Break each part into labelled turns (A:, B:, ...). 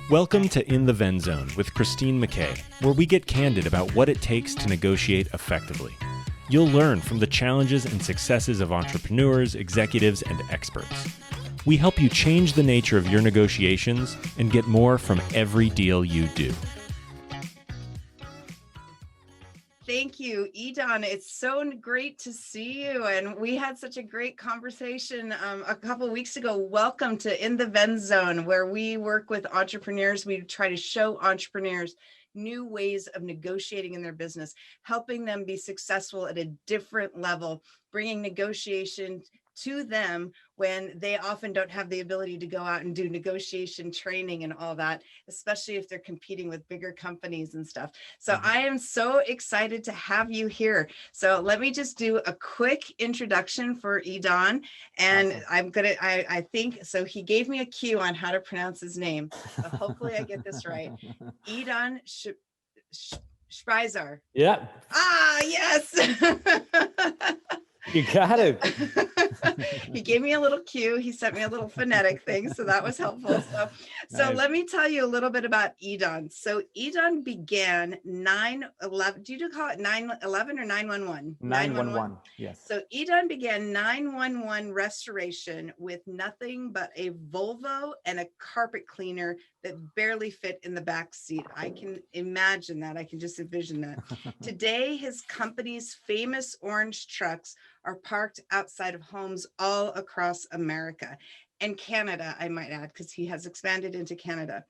A: Welcome to In the Ven Zone with Christine McKay, where we get candid about what it takes to negotiate effectively. You'll learn from the challenges and successes of entrepreneurs, executives, and experts. We help you change the nature of your negotiations and get more from every deal you do.
B: Thank you, Idan. It's so great to see you. And we had such a great conversation a couple of weeks ago. Welcome to In the Ven Zone, where we work with entrepreneurs. We try to show entrepreneurs new ways of negotiating in their business, helping them be successful at a different level, bringing negotiation to them when they often don't have the ability to go out and do negotiation training and all that, especially if they're competing with bigger companies and stuff. So I am so excited to have you here. So let me just do a quick introduction for Idan. And awesome. I think, so he gave me a cue on how to pronounce his name. So hopefully I get this right. Idan Shpizear.
C: Yeah.
B: Ah, yes.
C: You got it.
B: He gave me a little cue. He sent me a little phonetic thing, so that was helpful. So nice. Let me tell you a little bit about Idan. So Idan began 9/11. Do you call it 9/11 or 9/11?
C: 9/11. Yes.
B: So Idan began 9/11 restoration with nothing but a Volvo and a carpet cleaner that barely fit in the back seat. I can imagine that. I can just envision that. Today, his company's famous orange trucks are parked outside of homes all across America and Canada, I might add, because he has expanded into Canada.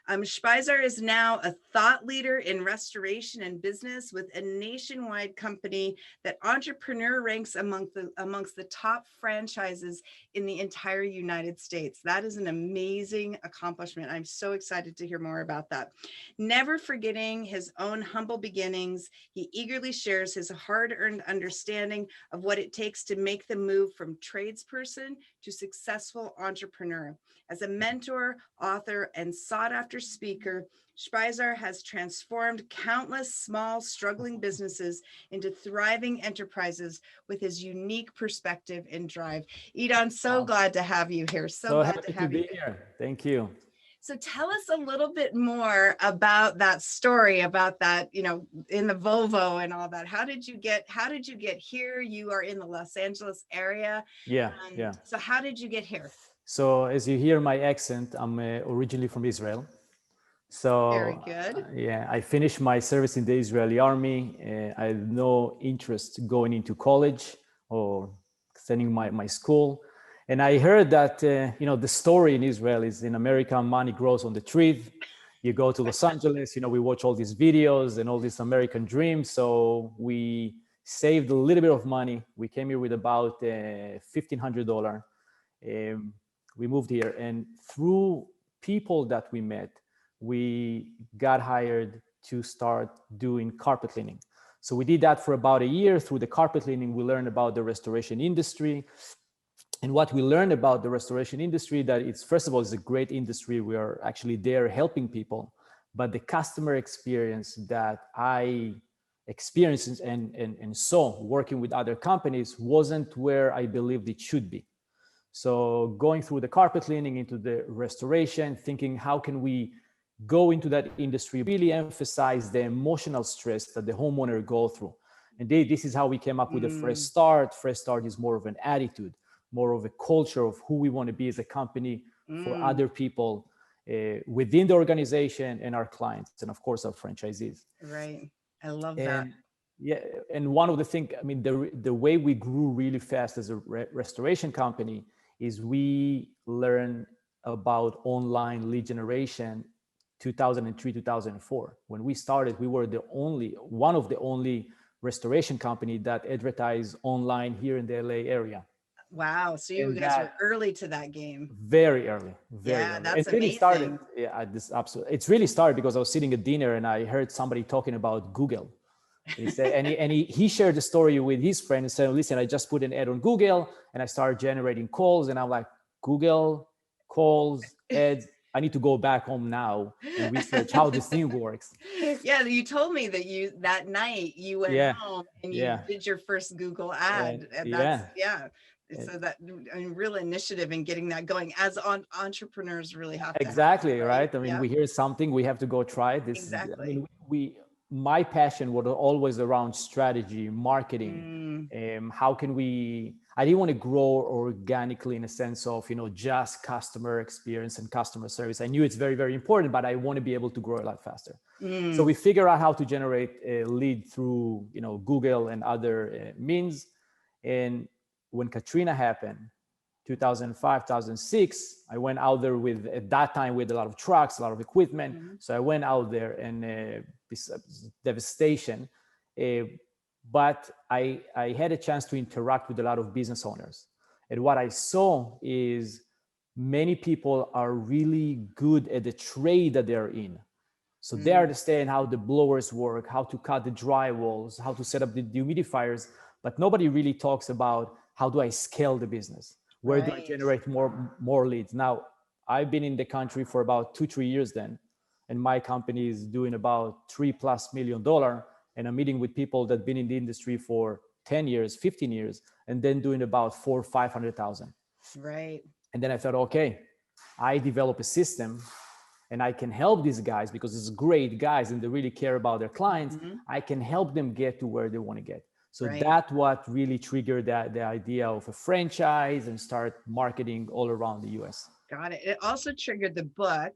B: Shpizear is now a thought leader in restoration and business with a nationwide company that entrepreneur ranks amongst the top franchises in the entire United States. That is an amazing accomplishment. I'm so excited to hear more about that. Never forgetting his own humble beginnings, he eagerly shares his hard-earned understanding of what it takes to make the move from tradesperson to successful entrepreneur. As a mentor, author, and sought-after speaker, Shpizear has transformed countless small, struggling businesses into thriving enterprises with his unique perspective and drive. Idan, so glad to have you here. So glad to have you
C: here. Thank you.
B: So tell us a little bit more about that story, about that, in the Volvo and all that. How did you get here? You are in the Los Angeles area.
C: Yeah.
B: So how did you get here?
C: So as you hear my accent, I'm originally from Israel. So
B: very good.
C: I finished my service in the Israeli army. I had no interest going into college or extending my school. And I heard that, the story in Israel is in America, money grows on the trees. You go to Los Angeles, we watch all these videos and all these American dreams. So we saved a little bit of money. We came here with about $1,500. We moved here, and through people that we met, we got hired to start doing carpet cleaning. So we did that for about a year. Through the carpet cleaning, we learned about the restoration industry. And what we learned about the restoration industry, that it's, first of all, it's a great industry. We are actually there helping people, but the customer experience that I experienced and saw working with other companies wasn't where I believed it should be. So going through the carpet cleaning into the restoration, thinking how can we go into that industry, really emphasize the emotional stress that the homeowner go through. And this is how we came up with a fresh start. Fresh start is more of an attitude, more of a culture of who we want to be as a company for other people within the organization and our clients, and of course our franchisees.
B: Right. I love that.
C: Yeah, and one of the things, the way we grew really fast as a restoration company is we learned about online lead generation 2003, 2004. When we started, we were one of the only restoration company that advertised online here in the LA area.
B: Wow, so you guys were early to that game.
C: Very early.
B: That's
C: it
B: really
C: amazing. Started, it's really started because I was sitting at dinner and I heard somebody talking about Google. He said, he shared the story with his friend and said, listen, I just put an ad on Google and I started generating calls. And I'm like, Google, calls, ads, I need to go back home now and research how this thing works.
B: Yeah, you told me that that night you went home and you did your first Google ad. And So that, I mean, real initiative in getting that going, as entrepreneurs really have to have,
C: Exactly, right? I mean,
B: Yeah,
C: we hear something, we have to go try it. This is, I
B: exactly.
C: mean, my passion was always around strategy, marketing. How can I didn't want to grow organically in a sense of, just customer experience and customer service. I knew it's very, very important, but I want to be able to grow a lot faster. So we figure out how to generate a lead through, Google and other means. And when Katrina happened, 2005, 2006, I went out there at that time with a lot of trucks, a lot of equipment. So I went out there and devastation. But I had a chance to interact with a lot of business owners. And what I saw is many people are really good at the trade that they're in. So they understand how the blowers work, how to cut the drywalls, how to set up the dehumidifiers, but nobody really talks about how do I scale the business? Where do I generate more leads? Now, I've been in the country for about 2-3 years then, and my company is doing about $3+ million. And I'm meeting with people that have been in the industry for 10 years, 15 years, and then doing about 400,000 or 500,000.
B: Right.
C: And then I thought, okay, I develop a system and I can help these guys because it's great guys and they really care about their clients. I can help them get to where they want to get. So that's what really triggered the idea of a franchise and start marketing all around the US.
B: Got it. It also triggered the book,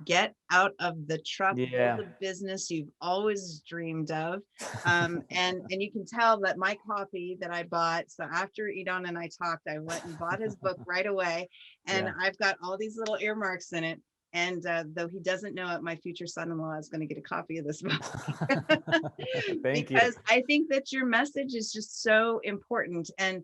B: Get Out of the Truck, Build the Business You've Always Dreamed of. And you can tell that my copy that I bought, so after Idan and I talked, I went and bought his book right away. And I've got all these little earmarks in it. And though he doesn't know it, my future son-in-law is going to get a copy of this book.
C: Thank you.
B: Because I think that your message is just so important. And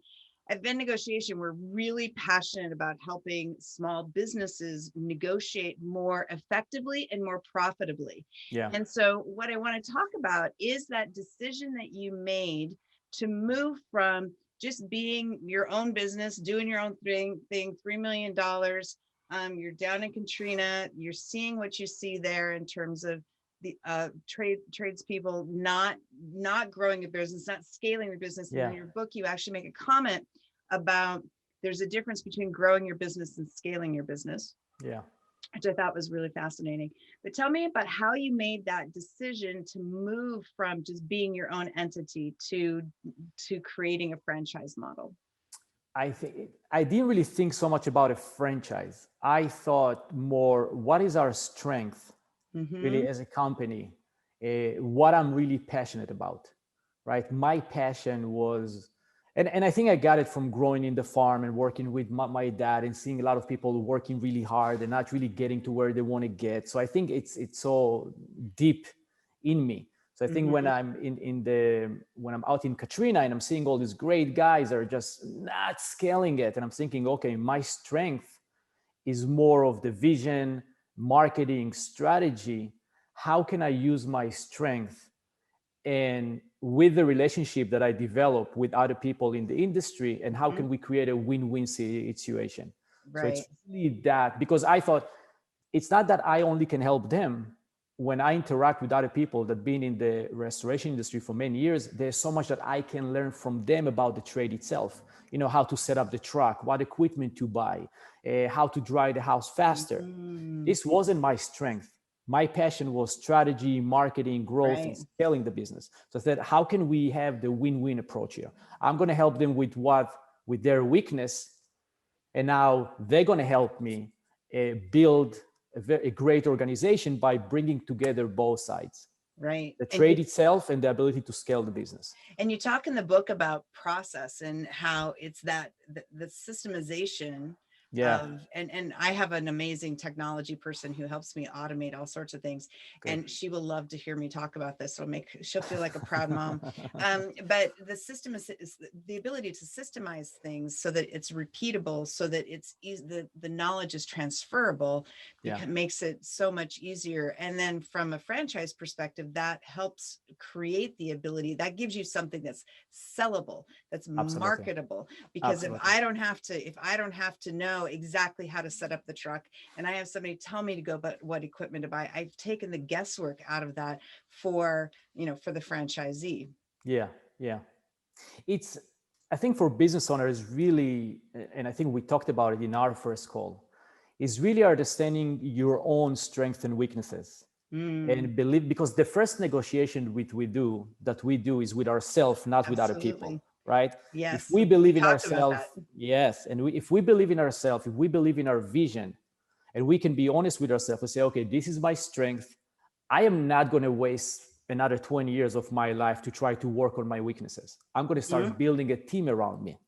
B: at Venn Negotiation, we're really passionate about helping small businesses negotiate more effectively and more profitably.
C: Yeah.
B: And so what I want to talk about is that decision that you made to move from just being your own business, doing your own thing, $3 million. You're down in Katrina, you're seeing what you see there in terms of the tradespeople not growing a business, not scaling your business. In your book, you actually make a comment about there's a difference between growing your business and scaling your business.
C: Yeah.
B: Which I thought was really fascinating. But tell me about how you made that decision to move from just being your own entity to creating a franchise model.
C: I think I didn't really think so much about a franchise. I thought more, what is our strength really as a company? What I'm really passionate about, right? My passion was, and I think I got it from growing in the farm and working with my dad and seeing a lot of people working really hard and not really getting to where they want to get. So I think it's so deep in me. So I think when I'm when I'm out in Katrina and I'm seeing all these great guys that are just not scaling it, and I'm thinking, okay, my strength is more of the vision, marketing, strategy. How can I use my strength and with the relationship that I develop with other people in the industry, and how can we create a win-win situation?
B: Right.
C: So it's really that, because I thought it's not that I only can help them. When I interact with other people that have been in the restoration industry for many years, there's so much that I can learn from them about the trade itself. You know, how to set up the truck, what equipment to buy, how to dry the house faster. This wasn't my strength. My passion was strategy, marketing, growth, and scaling the business. So I said, how can we have the win-win approach here? I'm going to help them with their weakness, and now they're going to help me build a great organization by bringing together both sides.
B: Right.
C: The trade itself and the ability to scale the business.
B: And you talk in the book about process and how it's that the systemization of, and I have an amazing technology person who helps me automate all sorts of things. Good. And she will love to hear me talk about this. She'll feel like a proud mom. But the system is the ability to systemize things so that it's repeatable, so that it's easy, the knowledge is transferable. It makes it so much easier. And then from a franchise perspective, that helps create the ability, that gives you something that's sellable, that's marketable. Because if I don't have to know exactly how to set up the truck, and I have somebody tell me to go, but what equipment to buy, I've taken the guesswork out of that for the franchisee.
C: Yeah. It's I think for business owners, really, and I think we talked about it in our first call, is really understanding your own strengths and weaknesses. And believe, because the first negotiation that we do is with ourselves, not with other people,
B: Absolutely.
C: right? If
B: Yes.
C: we
B: We
C: believe in
B: talked about
C: ourselves,
B: that.
C: yes, and if we believe in ourselves, if we believe in our vision, and we can be honest with ourselves and say, okay, this is my strength. I am not going to waste another 20 years of my life to try to work on my weaknesses. I'm going to start building a team around me,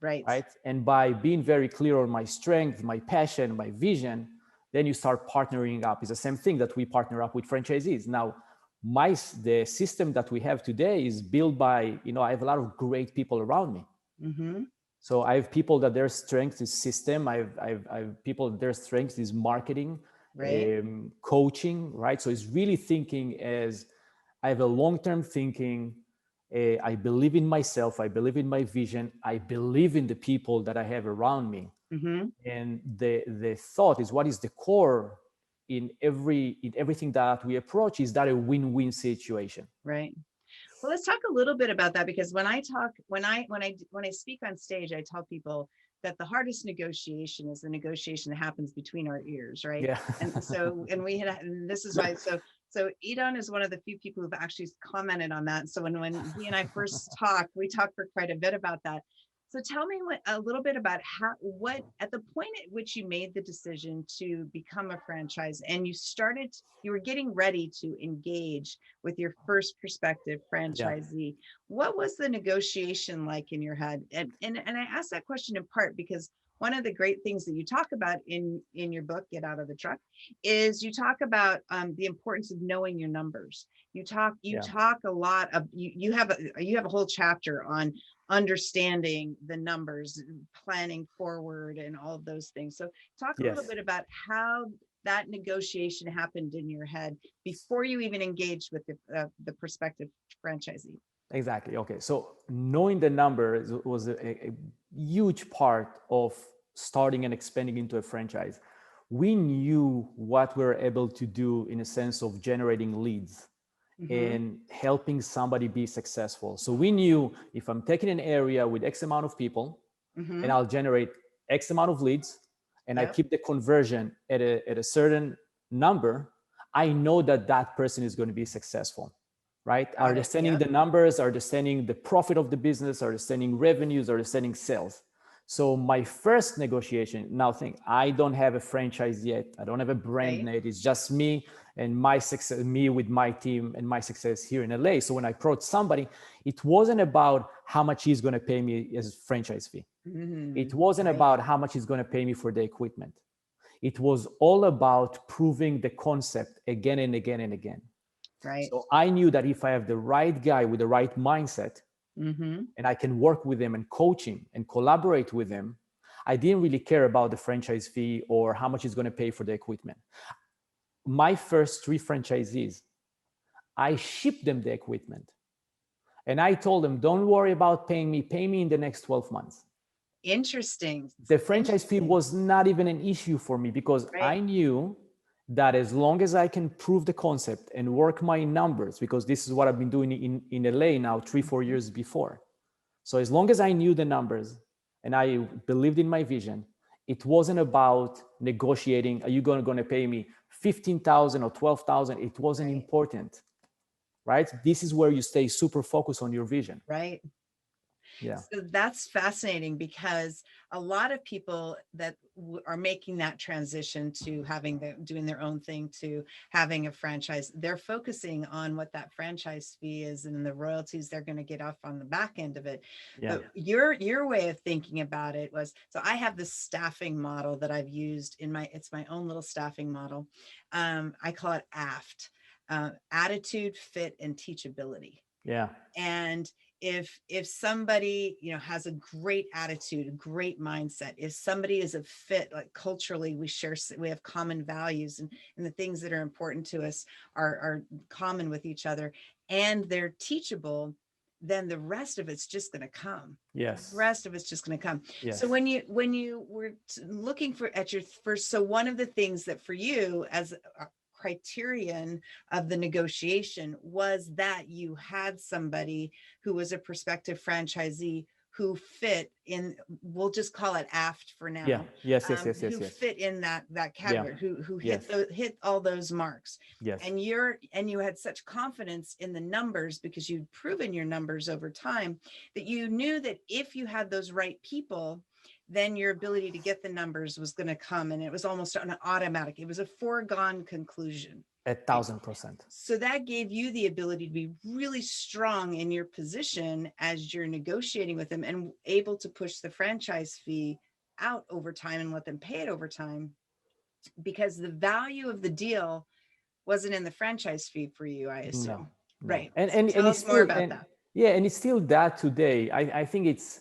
B: Right.
C: right? And by being very clear on my strength, my passion, my vision, then you start partnering up. It's the same thing that we partner up with franchisees. Now, the system that we have today is built by, I have a lot of great people around me.
B: Mm-hmm.
C: So I have people that their strength is system. I have people that their strength is marketing,
B: Right.
C: coaching, right? So it's really thinking as I have a long-term thinking. I believe in myself. I believe in my vision. I believe in the people that I have around me.
B: Mm-hmm.
C: And the thought is, what is the core in everything that we approach? Is that a win-win situation?
B: Right. Well, let's talk a little bit about that, because when I speak on stage, I tell people that the hardest negotiation is the negotiation that happens between our ears, right?
C: Yeah.
B: And this is why. So Idan is one of the few people who've actually commented on that. So when he and I first talked, we talked for quite a bit about that. So tell me a little bit about what at the point at which you made the decision to become a franchise, and you were getting ready to engage with your first prospective
C: Yeah.
B: franchisee. What was the negotiation like in your head? And I asked that question in part because one of the great things that you talk about in your book, Get Out of the Truck, is you talk about the importance of knowing your numbers. You talk a lot of you have a whole chapter on understanding the numbers, planning forward, and all of those things. So talk a little
C: Yes.
B: bit about how that negotiation happened in your head before you even engaged with the prospective franchisee.
C: Exactly. Okay. So knowing the numbers was a huge part of starting and expanding into a franchise. We knew what we were able to do in a sense of generating leads and helping somebody be successful. So we knew if I'm taking an area with X amount of people and I'll generate X amount of leads and I keep the conversion at a certain number, I know that that person is going to be successful, right? Understanding the numbers, understanding the profit of the business, understanding revenues, understanding sales. So my first negotiation, now think, I don't have a franchise yet. I don't have a brand name. It's just me and my success, me with my team and my success here in LA. So when I approached somebody, it wasn't about how much he's going to pay me as franchise fee. It wasn't about how much he's going to pay me for the equipment. It was all about proving the concept again and again and again.
B: Right.
C: So I knew that if I have the right guy with the right mindset, and I can work with them and coach him and collaborate with them, I didn't really care about the franchise fee or how much he's going to pay for the equipment. My first 3 franchisees, I shipped them the equipment. And I told them, don't worry about pay me in the next 12 months.
B: Interesting.
C: The franchise fee was not even an issue for me because I knew that as long as I can prove the concept and work my numbers, because this is what I've been doing in LA now 3-4 years before. So as long as I knew the numbers and I believed in my vision, it wasn't about negotiating, are you going to pay me 15,000 or 12,000? It wasn't important, right? This is where you stay super focused on your vision.
B: Right.
C: Yeah.
B: So that's fascinating, because a lot of people that are making that transition to doing their own thing to having a franchise, they're focusing on what that franchise fee is and the royalties they're going to get off on the back end of it.
C: Yeah.
B: But your way of thinking about it was, so I have this staffing model that I've used it's my own little staffing model. I call it AFT, attitude, fit, and teachability.
C: Yeah.
B: And if somebody has a great attitude, a great mindset, if somebody is a fit, like culturally we have common values, and the things that are important to us are common with each other, and they're teachable, then the rest of it's just going to come.
C: Yes.
B: The rest of it's just going to come.
C: Yes.
B: So when you were looking at your first, so one of the things that for you as a criterion of the negotiation was that you had somebody who was a prospective franchisee who fit in, we'll just call it aft for now.
C: Yeah. Yes.
B: Who fit in that category, who hit all those marks.
C: Yes.
B: And you had such confidence in the numbers because you'd proven your numbers over time that you knew that if you had those right people, then your ability to get the numbers was going to come. And it was almost an automatic. It was a foregone conclusion.
C: 1,000%.
B: So that gave you the ability to be really strong in your position as you're negotiating with them and able to push the franchise fee out over time and let them pay it over time, because the value of the deal wasn't in the franchise fee for you, I assume.
C: No.
B: Right.
C: And
B: Tell us more about that.
C: Yeah, and it's still that today. I think it's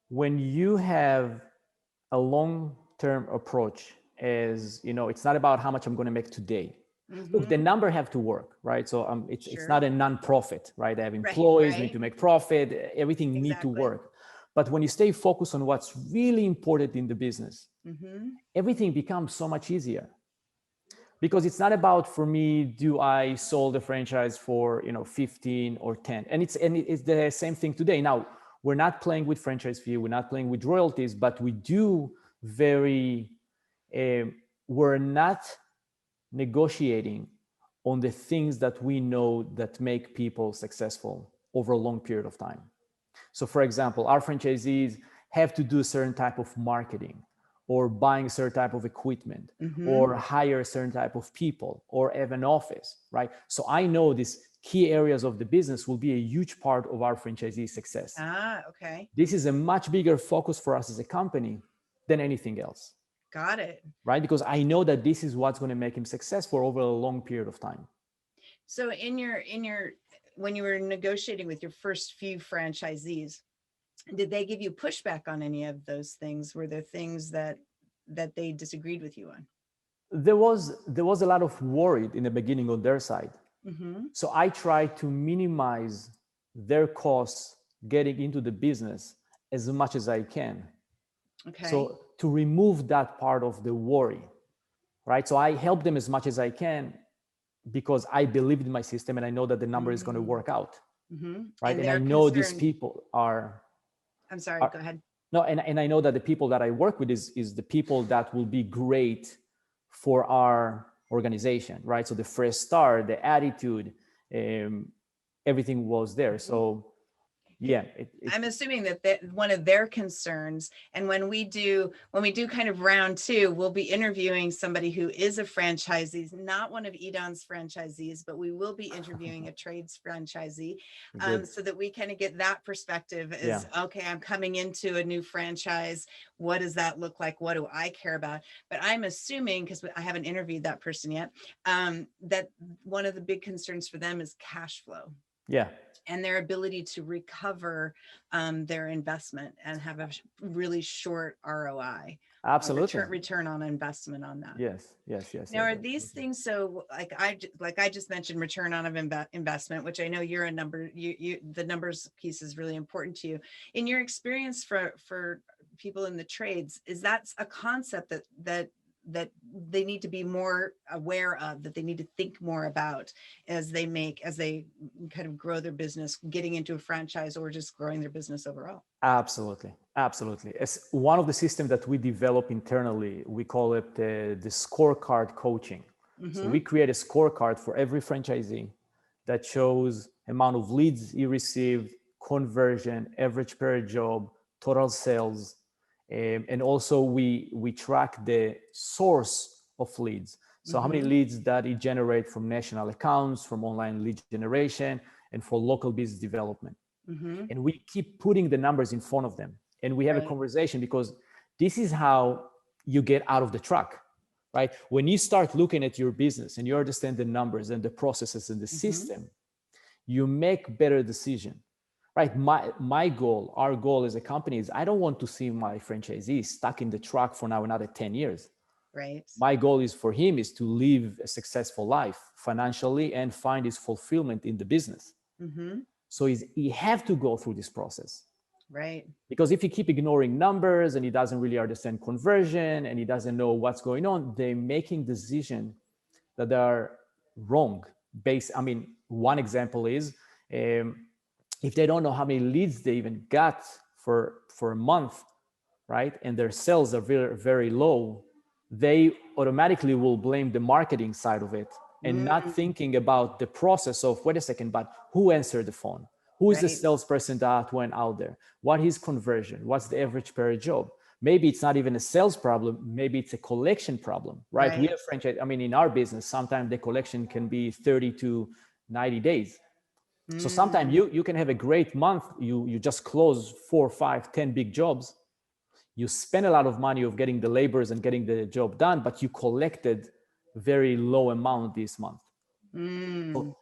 C: when you have a long-term approach, as you know, it's not about how much I'm going to make today. Look, the number have to work, right? So it's not a non-profit, right? I have employees, we need to make profit, everything need to work. But when you stay focused on what's really important in the business, everything becomes so much easier. Because it's not about, for me, do I sold a franchise for 15 or 10? And it's the same thing today. Now, we're not playing with franchise fee, we're not playing with royalties, but we do we're not negotiating on the things that we know that make people successful over a long period of time. So for example, our franchisees have to do a certain type of marketing, or buying a certain type of equipment, or hire a certain type of people, or have an office, right? So I know these key areas of the business will be a huge part of our franchisee success.
B: Okay.
C: This is a much bigger focus for us as a company than anything else.
B: Got it.
C: Right? Because I know that this is what's going to make him successful over a long period of time.
B: So when you were negotiating with your first few franchisees, did they give you pushback on any of those things? Were there things that they disagreed with you on?
C: There was a lot of worry in the beginning on their side. So I tried to minimize their costs getting into the business as much as I can.
B: Okay.
C: So to remove that part of the worry, right? So I help them as much as I can because I believe in my system and I know that the number is going to work out, right? And I know these people are...
B: I'm sorry, go ahead.
C: No, and I know that the people that I work with is the people that will be great for our organization, right? So the fresh start, the attitude, everything was there. So yeah,
B: I'm assuming that one of their concerns, and when we do kind of round two, we'll be interviewing somebody who is a franchisee, not one of Idan's franchisees, but we will be interviewing a trades franchisee, so that we kind of get that perspective is, okay, I'm coming into a new franchise. What does that look like? What do I care about? But I'm assuming, because I haven't interviewed that person yet, that one of the big concerns for them is cash flow.
C: Yeah.
B: And their ability to recover their investment and have a really short ROI.
C: Absolutely.
B: Return on investment on that.
C: Yes.
B: Now, are these things, so like I just mentioned return on investment, which I know you're a number, the numbers piece is really important to you. In your experience for people in the trades, is that a concept that they need to be more aware of, that they need to think more about as they kind of grow their business, getting into a franchise or just growing their business overall?
C: Absolutely. As one of the systems that we develop internally, we call it the scorecard coaching. So we create a scorecard for every franchisee that shows amount of leads he received, conversion, average per job, total sales. And also we track the source of leads. So how many leads that it generate from national accounts, from online lead generation, and for local business development. And we keep putting the numbers in front of them. And we have a conversation, because this is how you get out of the truck, right? When you start looking at your business and you understand the numbers and the processes and the system, you make better decisions. Right. My goal, our goal as a company is I don't want to see my franchisee stuck in the truck for now another 10 years.
B: Right.
C: My goal is for him is to live a successful life financially and find his fulfillment in the business. So he have to go through this process.
B: Right.
C: Because if you keep ignoring numbers and he doesn't really understand conversion and he doesn't know what's going on, they're making decisions that are wrong. One example is, if they don't know how many leads they even got for a month, right, and their sales are very, very low, they automatically will blame the marketing side of it and not
B: Mm,
C: thinking about the process of, wait a second, but who answered the phone? Who is the
B: right.
C: salesperson that went out there? What is conversion? What's the average per job? Maybe it's not even a sales problem. Maybe it's a collection problem, right? We
B: Right.
C: have franchise. I mean, in our business, sometimes the collection can be 30 to 90 days. So sometimes
B: Mm,
C: you can have a great month. You just close 4, 5, 10 big jobs. You spend a lot of money of getting the laborers and getting the job done, but you collected very low amount this month.
B: mm,
C: So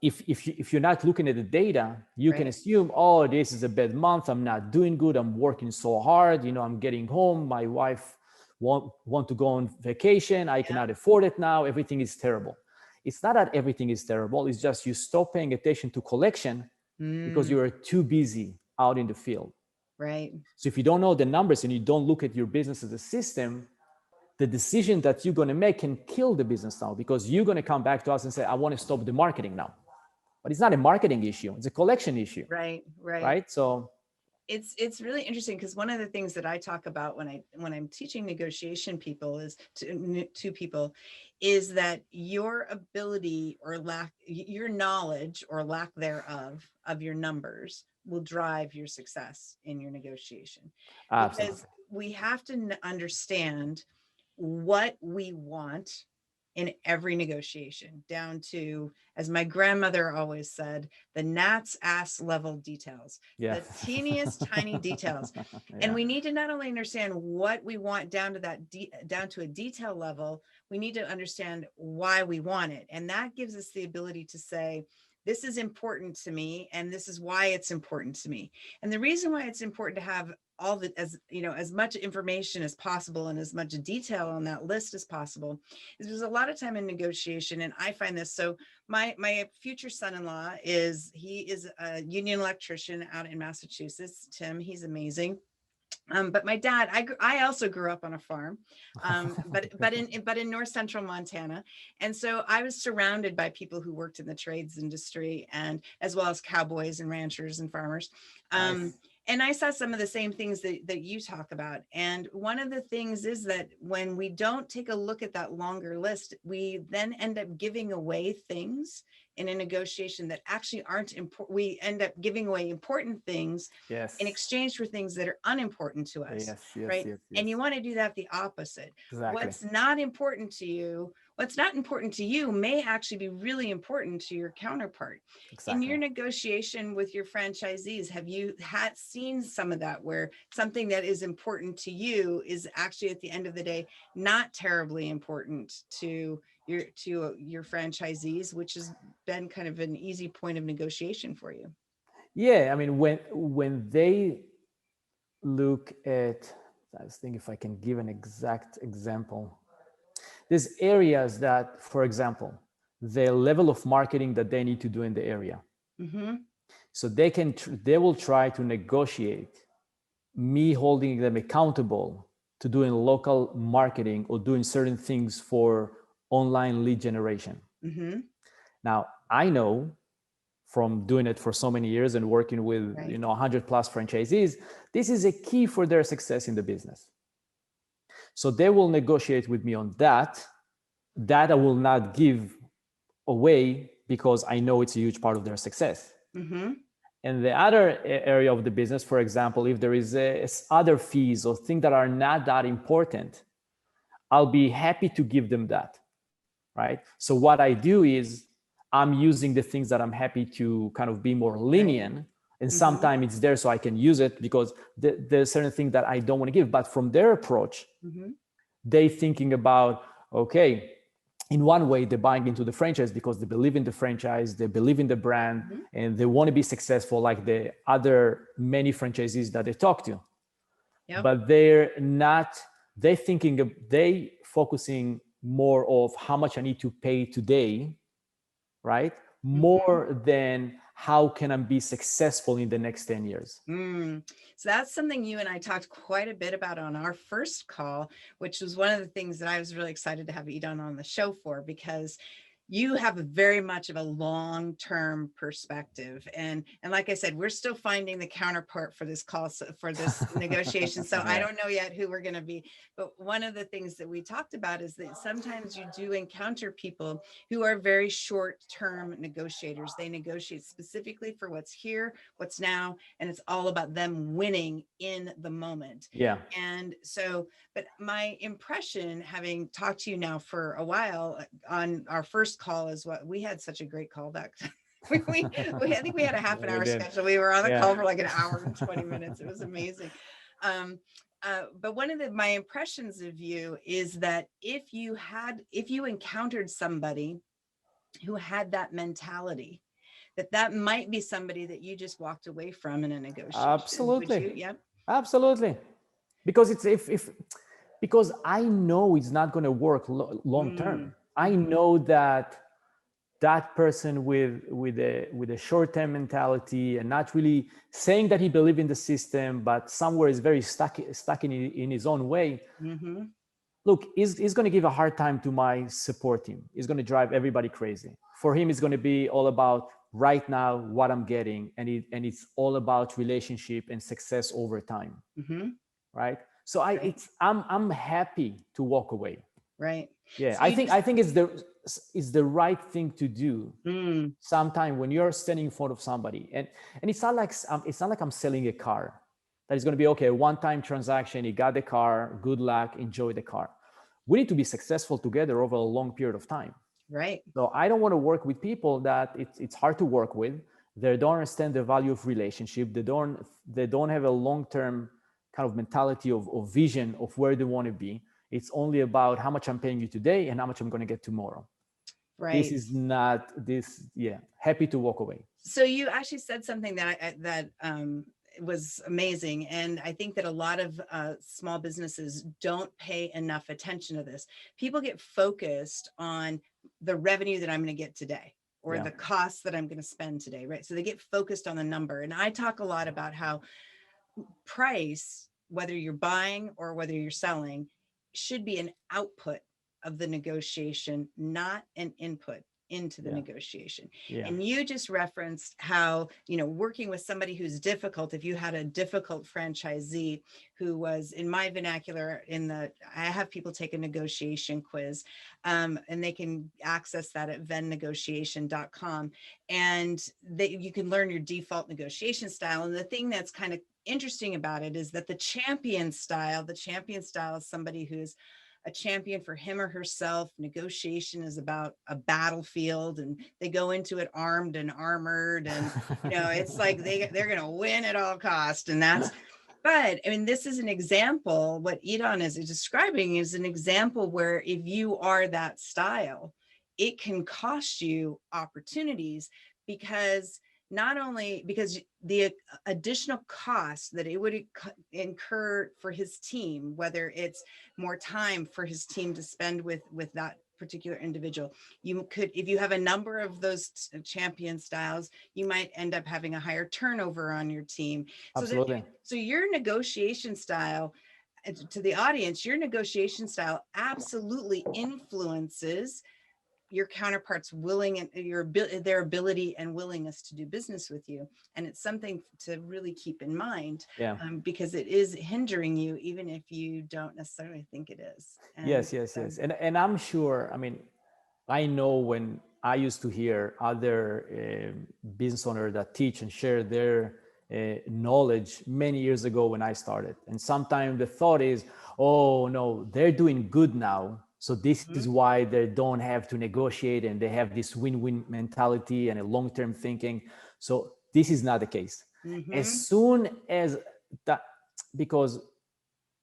C: if you're not looking at the data, you can
B: right.
C: assume, oh, this is a bad month. I'm not doing good. I'm working so hard. I'm getting home. My wife want to go on vacation. I
B: Yeah.
C: cannot afford it now. Everything is terrible. It's not that everything is terrible. It's just you stop paying attention to collection because
B: Mm,
C: you are too busy out in the field.
B: right.
C: So if you don't know the numbers and you don't look at your business as a system, the decision that you're going to make can kill the business now, because you're going to come back to us and say, I want to stop the marketing now. But it's not a marketing issue. It's a collection issue,
B: Right. Right.
C: right? So
B: It's really interesting because one of the things that I talk about when I'm teaching negotiation people is to people is that your ability or lack, your knowledge or lack thereof of your numbers will drive your success in your negotiation, because
C: absolutely.
B: we have to understand what we want in every negotiation, down to, as my grandmother always said, the gnat's ass level details,
C: Yeah.
B: the teeniest tiny details. And
C: Yeah.
B: we need to not only understand what we want down to that down to a detail level, we need to understand why we want it. And that gives us the ability to say, this is important to me, and this is why it's important to me. And the reason why it's important to have all the, as much information as possible and as much detail on that list as possible, is there's a lot of time in negotiation. And I find this, so my future son-in-law he is a union electrician out in Massachusetts. Tim, he's amazing. But my dad, I also grew up on a farm, but in north central Montana, and so I was surrounded by people who worked in the trades industry, and as well as cowboys and ranchers and farmers.
C: Nice.
B: And I saw some of the same things that you talk about. And one of the things is that when we don't take a look at that longer list, we then end up giving away things in a negotiation that actually aren't important. We end up giving away important things
C: Yes.
B: in exchange for things that are unimportant to us,
C: Yes. Yes.
B: right?
C: Yes.
B: And
C: Yes.
B: you want to do that the opposite.
C: Exactly.
B: What's not important to you may actually be really important to your counterpart. In
C: Exactly.
B: your negotiation with your franchisees, have you seen some of that, where something that is important to you is actually at the end of the day not terribly important to your franchisees, which has been kind of an easy point of negotiation for you?
C: Yeah. I mean, when they look at, I was thinking if I can give an exact example. There's areas that, for example, the level of marketing that they need to do in the area.
B: Mm-hmm.
C: So they will try to negotiate me holding them accountable to doing local marketing or doing certain things for online lead generation.
B: Mm-hmm.
C: Now, I know from doing it for so many years and working with
B: Right.
C: 100 plus franchisees, this is a key for their success in the business. So they will negotiate with me on that. That I will not give away because I know it's a huge part of their success.
B: Mm-hmm.
C: And the other area of the business, for example, if there is other fees or things that are not that important, I'll be happy to give them that, right? So what I do is I'm using the things that I'm happy to kind of be more lenient.
B: Right.
C: And
B: Mm-hmm.
C: sometimes it's there so I can use it because there's certain things that I don't want to give. But from their approach,
B: Mm-hmm.
C: they thinking about, okay, in one way, they're buying into the franchise because they believe in the franchise, they believe in the brand,
B: Mm-hmm.
C: and they want to be successful like the other many franchisees that they talk to.
B: Yep.
C: But they focusing more of how much I need to pay today, right?
B: Mm-hmm.
C: More than how can I be successful in the next 10 years.
B: So that's something you and I talked quite a bit about on our first call, which was one of the things that I was really excited to have Idan on the show for, because you have very much of a long-term perspective, and like I said, we're still finding the counterpart for this call, for this negotiation. So I don't know yet who we're going to be, but one of the things that we talked about is that sometimes you do encounter people who are very short-term negotiators. They negotiate specifically for what's here, what's now, and it's all about them winning in the moment.
C: Yeah.
B: And so, but my impression, having talked to you now for a while, on our first call, is what we had such a great call back. I think we had a half an hour schedule. We were on the call for like an hour and 20 minutes. It was amazing. But one of my impressions of you is that if you encountered somebody who had that mentality, that might be somebody that you just walked away from in a negotiation.
C: Absolutely.
B: Would you? Yep.
C: Absolutely. Because because I know it's not going to work long term. I know that person with a short-term mentality and not really saying that he believes in the system, but somewhere is very stuck in his own way. Look, he's going to give a hard time to my support team. He's going to drive everybody crazy. For him, it's going to be all about right now what I'm getting, and it's all about relationship and success over time. Right? So I'm happy to walk away.
B: Right.
C: Yeah,
B: So
C: I think it's the right thing to do. Sometime when you're standing in front of somebody, and it's not like I'm selling a car that is going to be okay, one-time transaction. You got the car, good luck, enjoy the car. We need to be successful together over a long period of time.
B: Right.
C: So I don't want to work with people that it's hard to work with. They don't understand the value of relationship. They don't have a long-term kind of mentality of vision of where they want to be. It's only about how much I'm paying you today and how much I'm going to get tomorrow.
B: Right.
C: This is not this. Yeah. Happy to walk away.
B: So you actually said something that was amazing. And I think that a lot of small businesses don't pay enough attention to this. People get focused on the revenue that I'm going to get today, or the costs that I'm going to spend today, right? So they get focused on the number. And I talk a lot about how price, whether you're buying or whether you're selling, should be an output of the negotiation, not an input into the negotiation. And you just referenced how, working with somebody who's difficult, if you had a difficult franchisee who was, in my vernacular, I have people take a negotiation quiz, and they can access that at vennegotiation.com, and you can learn your default negotiation style. And the thing that's kind of interesting about it is that the champion style is somebody who's a champion for him or herself. Negotiation is about a battlefield, and they go into it armed and armored, and it's like they're going to win at all costs. And but I mean, this is an example. What Idan is describing is an example where if you are that style, it can cost you opportunities, because not only because the additional cost that it would incur for his team, whether it's more time for his team to spend with that particular individual, you could, if you have a number of those champion styles, you might end up having a higher turnover on your team.
C: Absolutely.
B: So your negotiation style, to the audience, your negotiation style absolutely influences your counterparts' their ability and willingness to do business with you. And it's something to really keep in mind, because it is hindering you, even if you don't necessarily think it is.
C: Yes. And I'm sure, I know when I used to hear other business owners that teach and share their knowledge many years ago when I started. And sometimes the thought is, oh no, they're doing good now, so this is why they don't have to negotiate, and they have this win-win mentality and a long-term thinking. So this is not the case. As soon as that, because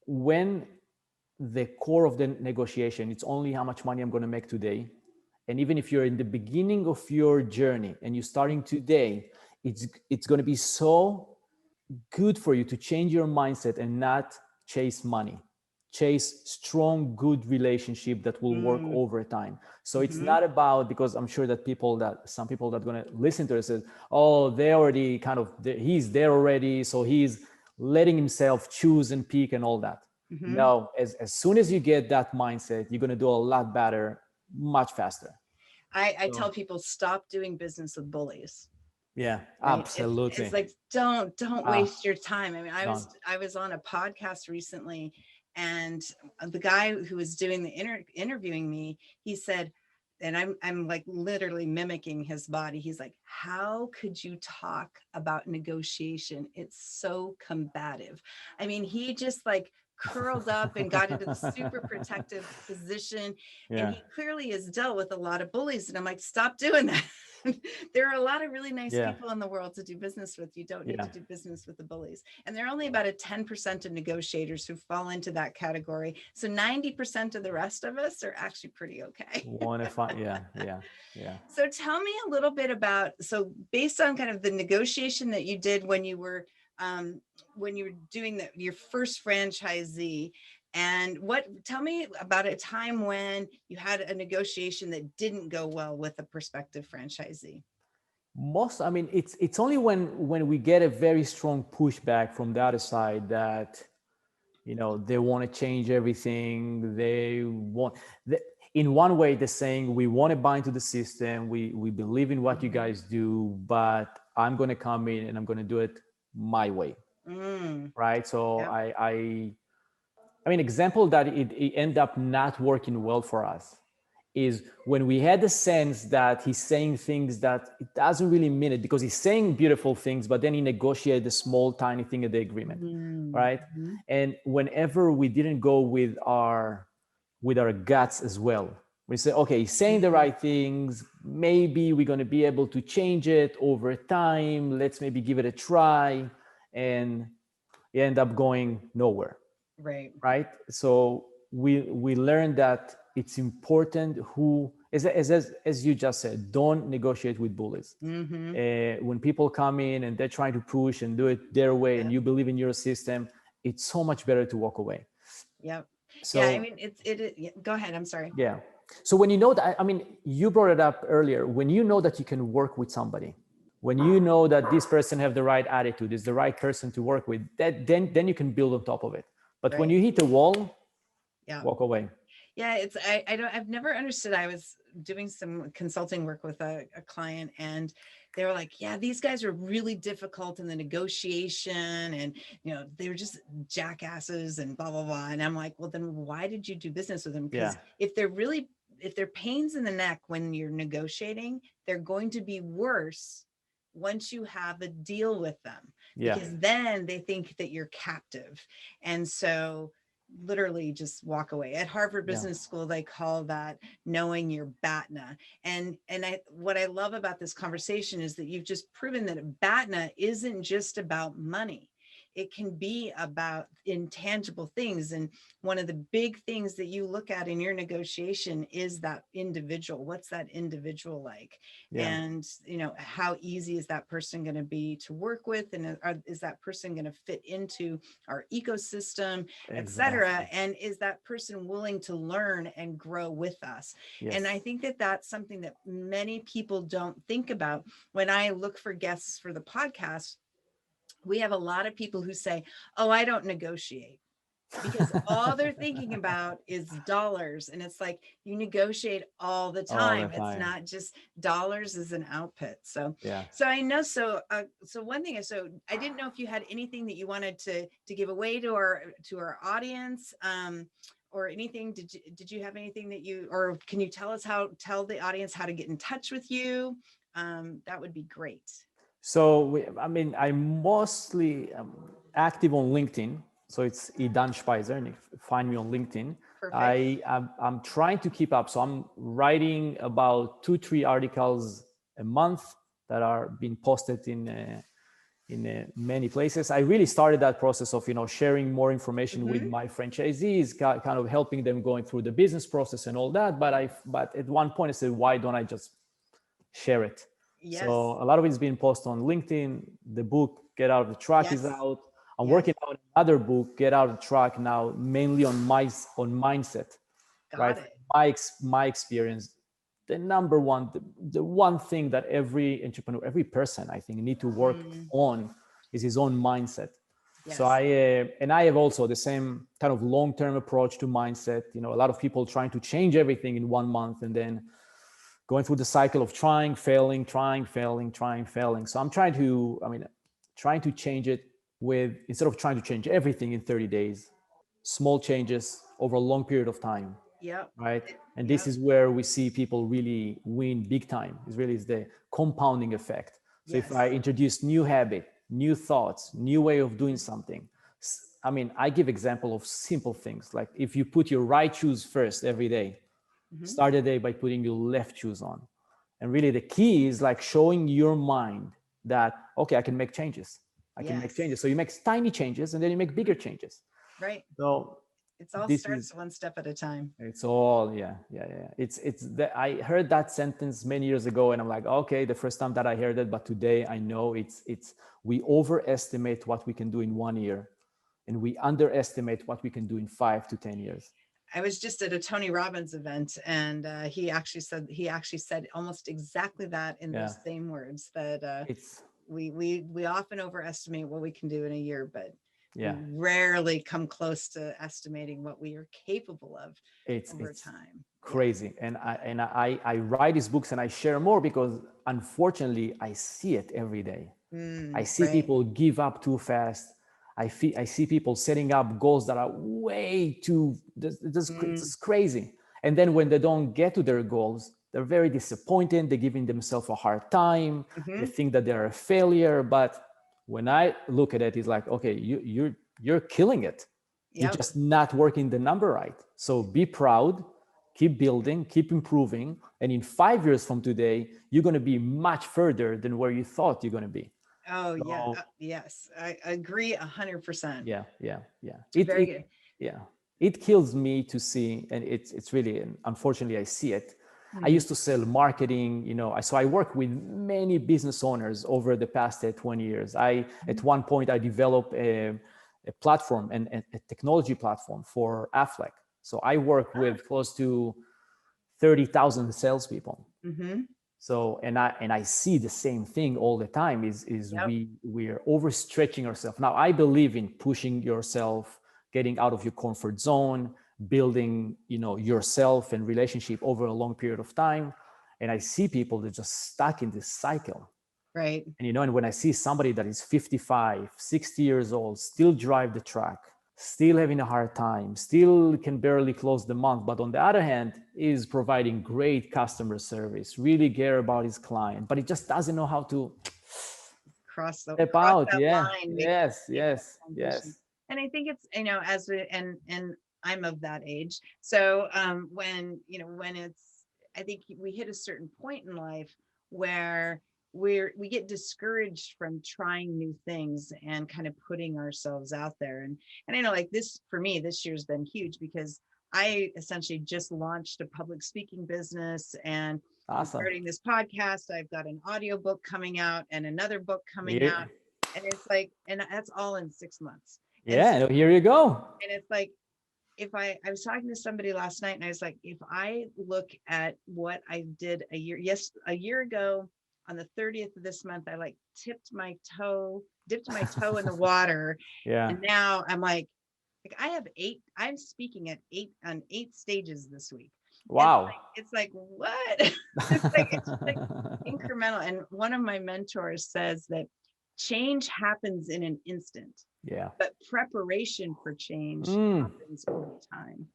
C: when the core of the negotiation, it's only how much money I'm going to make today. And even if you're in the beginning of your journey and you're starting today, it's going to be so good for you to change your mindset and not chase money. Chase strong, good relationship that will work over time. So it's not about, because I'm sure that some people that are going to listen to it says, oh, they already he's there already, so he's letting himself choose and pick and all that. No, as soon as you get that mindset, you're going to do a lot better, much faster.
B: I
C: So,
B: tell people, stop doing business with bullies.
C: yeah,
B: Right.
C: absolutely.
B: It's like, don't
C: Ah,
B: waste your time. I mean,
C: done.
B: I was on a podcast recently, and the guy who was doing the interviewing me, he said, and I'm like literally mimicking his body. He's like, how could you talk about negotiation? It's so combative. I mean, he just like curled up and got into the super protective position. And
C: Yeah,
B: he clearly has dealt with a lot of bullies. And I'm like, stop doing that. There are a lot of really nice
C: yeah,
B: people in the world to do business with. You don't need
C: yeah.
B: to do business with the bullies. And there are only about a 10% of negotiators who fall into that category. So 90% of the rest of us are actually pretty okay.
C: Want to find, yeah, yeah, yeah.
B: So tell me a little bit about, so based on kind of the negotiation that you did when you were doing your first franchisee, and tell me about a time when you had a negotiation that didn't go well with a prospective franchisee.
C: I mean, it's only when we get a very strong pushback from the other side that, they want to change everything. In one way, they're saying, we want to buy into the system. We believe in what you guys do, but I'm going to come in and I'm going to do it my way. Right. So
B: Yep.
C: I mean, example that it ended up not working well for us is when we had the sense that he's saying things that it doesn't really mean it, because he's saying beautiful things, but then he negotiated a small, tiny thing in the agreement, right? And whenever we didn't go with our guts as well, we say, okay, he's saying the right things. Maybe we're going to be able to change it over time. Let's maybe give it a try. And you end up going nowhere. Right. So we learned that it's important as you just said, don't negotiate with bullies. When people come in and they're trying to push and do it their way, and you believe in your system, it's so much better to walk away.
B: Yep.
C: So,
B: yeah, I mean, go ahead. I'm sorry.
C: Yeah. So when you know that, I mean, you brought it up earlier, when you know that you can work with somebody, when you know that this person have the right attitude, is the right person to work with, then you can build on top of it. But when you hit the wall, walk away.
B: Yeah, I've never understood. I was doing some consulting work with a client, and they were like, yeah, these guys are really difficult in the negotiation, and they were just jackasses and blah blah blah. And I'm like, well, then why did you do business with them? Because if they're pains in the neck when you're negotiating, they're going to be worse once you have a deal with them, because then they think that you're captive. And so literally just walk away. At Harvard Business School, they call that knowing your BATNA. And what I love about this conversation is that you've just proven that BATNA isn't just about money. It can be about intangible things. And one of the big things that you look at in your negotiation is that individual. What's that individual like? And, how easy is that person going to be to work with? And is that person going to fit into our ecosystem, et cetera? And is that person willing to learn and grow with us? And I think that that's something that many people don't think about. When I look for guests for the podcast, we have a lot of people who say, oh, I don't negotiate, because all they're thinking about is dollars. And it's like, you negotiate all the time. It's not just dollars as an output. So, so I know, so one thing is, so I didn't know if you had anything that you wanted to give away to our audience, or anything. Did you have anything or can you tell the audience how to get in touch with you? That would be great.
C: So, I'm mostly active on LinkedIn. So it's Idan Shpizear, and find me on LinkedIn. I'm trying to keep up. So I'm writing about 2-3 articles a month that are being posted in many places. I really started that process of, sharing more information with my franchisees, kind of helping them going through the business process and all that. But at one point I said, why don't I just share it? So a lot of it's being posted on LinkedIn. The book, Get Out of the Truck, is out. I'm working on another book, Get Out of the Truck, now mainly on mindset. My experience, the number one, the one thing that every entrepreneur, every person, I think, need to work on is his own mindset. So I have also the same kind of long-term approach to mindset. A lot of people trying to change everything in 1 month, and then going through the cycle of trying, failing, trying, failing, trying, failing. So I'm trying to change it with, instead of trying to change everything in 30 days, small changes over a long period of time.
B: Yep.
C: Right. And
B: Yep.
C: this is where we see people really win big time. It's really is the compounding effect. So
B: Yes.
C: if I introduce new habit, new thoughts, new way of doing something, I mean, I give example of simple things. Like if you put your right shoes first every day, start the day by putting your left shoes on. And really the key is like showing your mind that, okay, I can make changes. I can make changes. So you make tiny changes and then you make bigger changes.
B: Right.
C: So
B: it's all
C: this
B: starts
C: is,
B: one step at a time.
C: it's all, yeah. It's that I heard that sentence many years ago and I'm like, okay, the first time that I heard it, but today I know it's, we overestimate what we can do in 1 year and we underestimate what we can do in 5 to 10 years.
B: I was just at a Tony Robbins event and he actually said almost exactly that in those same words, that we often overestimate what we can do in a year, but we rarely come close to estimating what we are capable of over time.
C: Crazy. And I write these books and I share more because unfortunately I see it every day. I see people give up too fast. I see people setting up goals that are way too, this is crazy. And then when they don't get to their goals, they're very disappointed. They're giving themselves a hard time. They think that they're a failure. But when I look at it, it's like, okay, you're killing it. You're just not working the number right. So be proud, keep building, keep improving. And in 5 years from today, you're going to be much further than where you thought you're going to be.
B: Oh, yeah. Yes. I agree 100%.
C: Yeah.
B: Very good.
C: Yeah. It kills me to see, and it's really, unfortunately, I see it. I used to sell marketing, so I work with many business owners over the past 20 years. At one point, I developed a platform and a technology platform for Affleck. So I work with close to 30,000 salespeople. So, and I see the same thing all the time is we're overstretching ourselves. Now, I believe in pushing yourself, getting out of your comfort zone, building, yourself and relationship over a long period of time. And I see people that are just stuck in this cycle.
B: Right.
C: And, and when I see somebody that is 55, 60 years old, still drive the truck, still having a hard time, still can barely close the month, but on the other hand, is providing great customer service, really care about his client, but he just doesn't know how to
B: cross
C: step out.
B: that line.
C: Yes.
B: And I think it's, and I'm of that age. So when it's, I think we hit a certain point in life where we get discouraged from trying new things and kind of putting ourselves out there. And I know, like, this, for me, this year's been huge because I essentially just launched a public speaking business and starting this podcast. I've got an audiobook coming out and another book coming out. And it's like, and that's all in 6 months.
C: So, here you go.
B: And it's like, I was talking to somebody last night and I was like, if I look at what I did a year ago, on the 30th of this month, I dipped my toe in the water. And now I'm like I have I'm speaking at 8 stages this week.
C: Wow.
B: It's like what? it's like incremental. And one of my mentors says that change happens in an instant.
C: Yeah.
B: But preparation for change happens over time.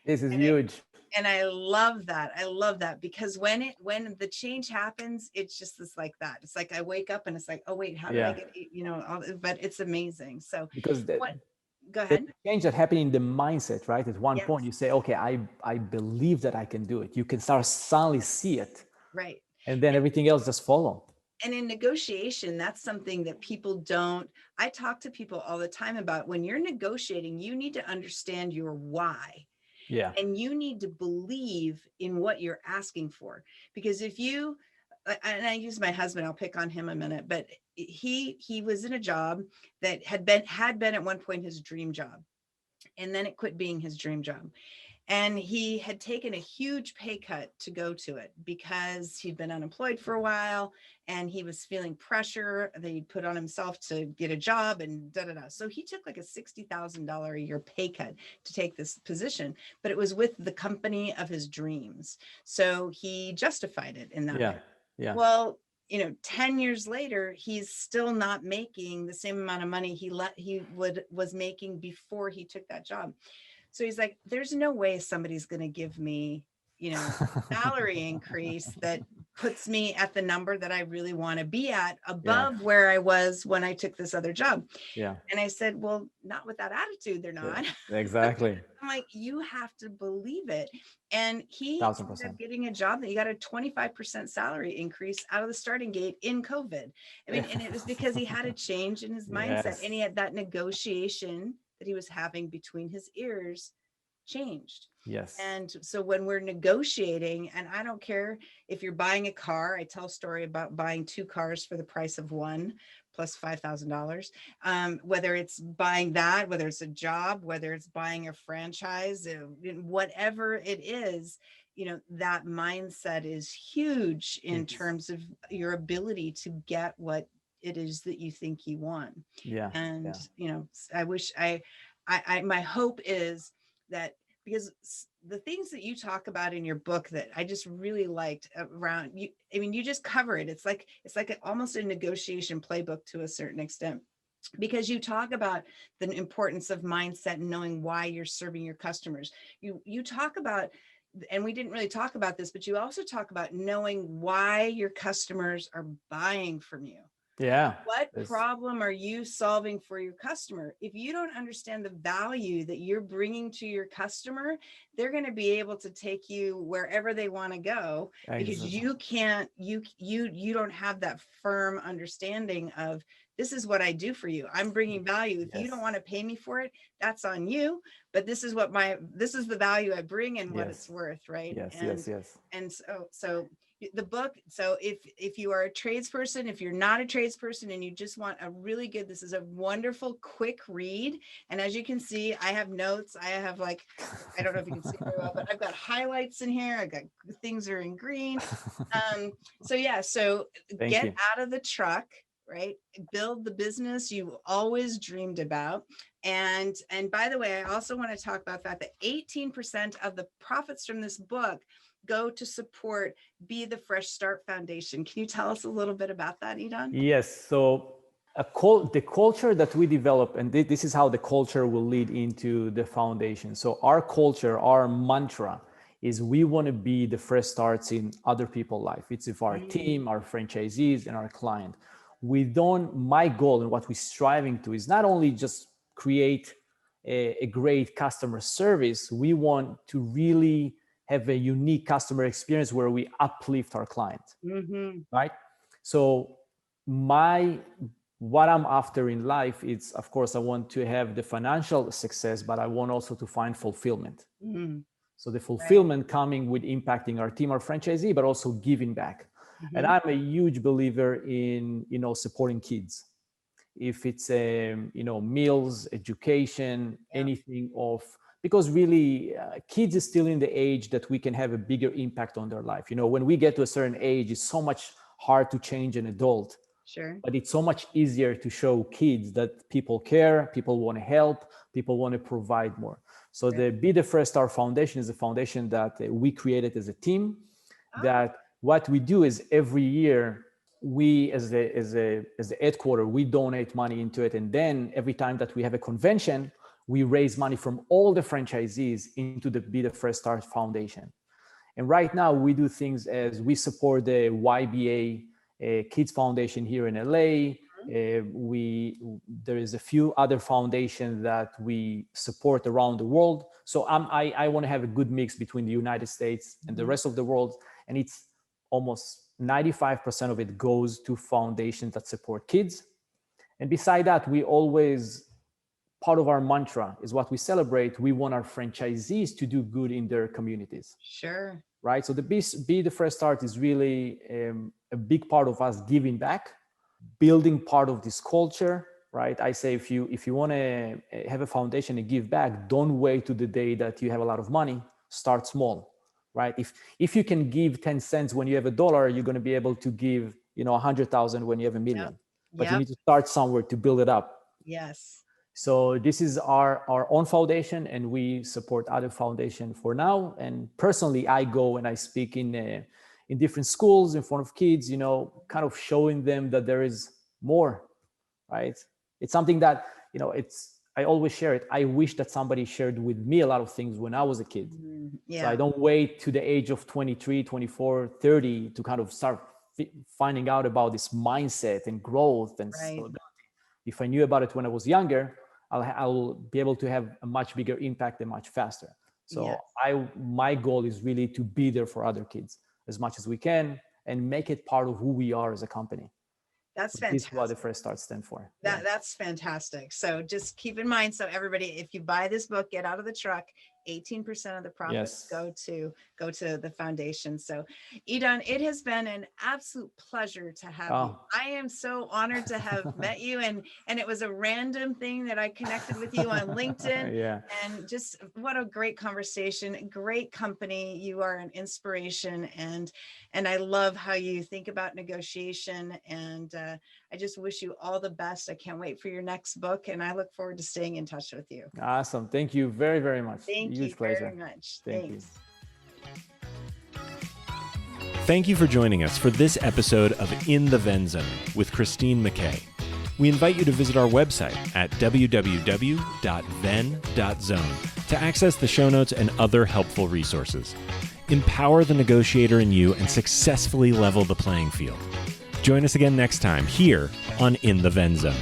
C: This is huge.
B: And I love that. I love that because when the change happens, it's just this like that. It's like I wake up and it's like, oh wait, how did I get, but it's amazing. So
C: because
B: go ahead.
C: The change that happened in the mindset, right? At one point you say, okay, I believe that I can do it. You can start suddenly see it.
B: Right.
C: And then everything else just follow.
B: And in negotiation, that's something that people don't, I talk to people all the time about. When you're negotiating, you need to understand your why.
C: Yeah.
B: And you need to believe in what you're asking for. Because if you, and I use my husband, I'll pick on him a minute, but he was in a job that had been at one point his dream job. And then it quit being his dream job. And he had taken a huge pay cut to go to it because he'd been unemployed for a while and he was feeling pressure that he'd put on himself to get a job and da da da. So he took like a $60,000 a year pay cut to take this position, but it was with the company of his dreams. So he justified it in that way.
C: Yeah.
B: Well, 10 years later, he's still not making the same amount of money he was making before he took that job. So he's like, there's no way somebody's going to give me, salary increase that puts me at the number that I really want to be at above where I was when I took this other job.
C: Yeah.
B: And I said, well, not with that attitude. They're not.
C: Yeah, exactly.
B: I'm like, you have to believe it. And he
C: 1000%.
B: ended up getting a job that he got a 25% salary increase out of the starting gate in COVID. I mean, and it was because he had a change in his mindset.
C: Yes.
B: And he had that negotiation that he was having between his ears changed.
C: Yes.
B: And so when we're negotiating, and I don't care if you're buying a car, I tell a story about buying 2 cars for the price of one plus $5,000. Whether it's buying that, whether it's a job, whether it's buying a franchise, whatever it is, that mindset is huge in terms of your ability to get what it is that you think you want.
C: Yeah.
B: And, I wish my hope is that, because the things that you talk about in your book that I just really liked around you, I mean, you just cover it. It's like almost a negotiation playbook to a certain extent, because you talk about the importance of mindset and knowing why you're serving your customers. You talk about, and we didn't really talk about this, but you also talk about knowing why your customers are buying from you.
C: Yeah.
B: What problem are you solving for your customer? If you don't understand the value that you're bringing to your customer, they're going to be able to take you wherever they want to go, because you can't, you don't have that firm understanding of, this is what I do for you. I'm bringing value. If you don't want to pay me for it, that's on you. But this is the value I bring and what it's worth. Right.
C: Yes.
B: And so the book. So if you are a tradesperson, if you're not a tradesperson and you just want this is a wonderful, quick read. And as you can see, I have notes. I have I don't know if you can see very well, but I've got highlights in here. I've got things are in green. So get out of the truck, right? Build the business you always dreamed about. And by the way, I also want to talk about the fact that 18% of the profits from this book go to support Be the Fresh Start Foundation. Can you tell us a little bit about that, Idan?
C: Yes. So the culture that we develop, and this is how the culture will lead into the foundation. So our culture, our mantra is we want to be the fresh starts in other people's life. It's if our team, our franchisees, and our client. My goal and what we're striving to is not only just create a great customer service, we want to really have a unique customer experience where we uplift our client, right? So what I'm after in life is, of course, I want to have the financial success, but I want also to find fulfillment. So the fulfillment coming with impacting our team, our franchisee, but also giving back. And I'm a huge believer in, supporting kids. If it's, meals, education, anything because really kids is still in the age that we can have a bigger impact on their life. When we get to a certain age, it's so much hard to change an adult.
B: Sure.
C: But it's so much easier to show kids that people care, people want to help, people want to provide more. So the Be the Fresh Start Foundation is a foundation that we created as a team. That what we do is every year we as the headquarters, we donate money into it, and then every time that we have a convention, we raise money from all the franchisees into the Be the Fresh Start Foundation. And right now we do things as we support the YBA Kids Foundation here in LA. There is a few other foundations that we support around the world. So I want to have a good mix between the United States and the rest of the world. And it's almost 95% of it goes to foundations that support kids. And beside that, we always, part of our mantra is what we celebrate. We want our franchisees to do good in their communities.
B: Sure.
C: Right. So the Be the Fresh Start is really a big part of us giving back, building part of this culture. Right. I say, if you want to have a foundation and give back, don't wait to the day that you have a lot of money. start small, right? If you can give 10 cents when you have $1, you're going to be able to give, 100,000 when you have 1,000,000. But you need to start somewhere to build it up.
B: Yes.
C: So this is our own foundation, and we support other foundation for now. And personally, I go and I speak in different schools in front of kids, kind of showing them that there is more, right? It's something that, I always share it. I wish that somebody shared with me a lot of things when I was a kid. So I don't wait to the age of 23, 24, 30 to kind of start finding out about this mindset and growth and scalability. If I knew about it when I was younger, I'll be able to have a much bigger impact and much faster. So my goal is really to be there for other kids as much as we can and make it part of who we are as a company.
B: That's fantastic.
C: This is what the Fresh Start stands for.
B: That's fantastic. So just keep in mind, so everybody, if you buy this book, Get Out of the Truck, 18% of the profits go to the foundation. So Idan, it has been an absolute pleasure to have you. I am so honored to have met you, and it was a random thing that I connected with you on LinkedIn. And just what a great conversation, great company. You are an inspiration, and I love how you think about negotiation, and I just wish you all the best. I can't wait for your next book, and I look forward to staying in touch with you.
C: Awesome. Thank you very, very much.
B: Thank you very much. Thanks.
A: Thank you for joining us for this episode of In the Ven Zone with Christine McKay. We invite you to visit our website at www.ven.zone to access the show notes and other helpful resources. Empower the negotiator in you and successfully level the playing field. Join us again next time here on In the Ven Zone.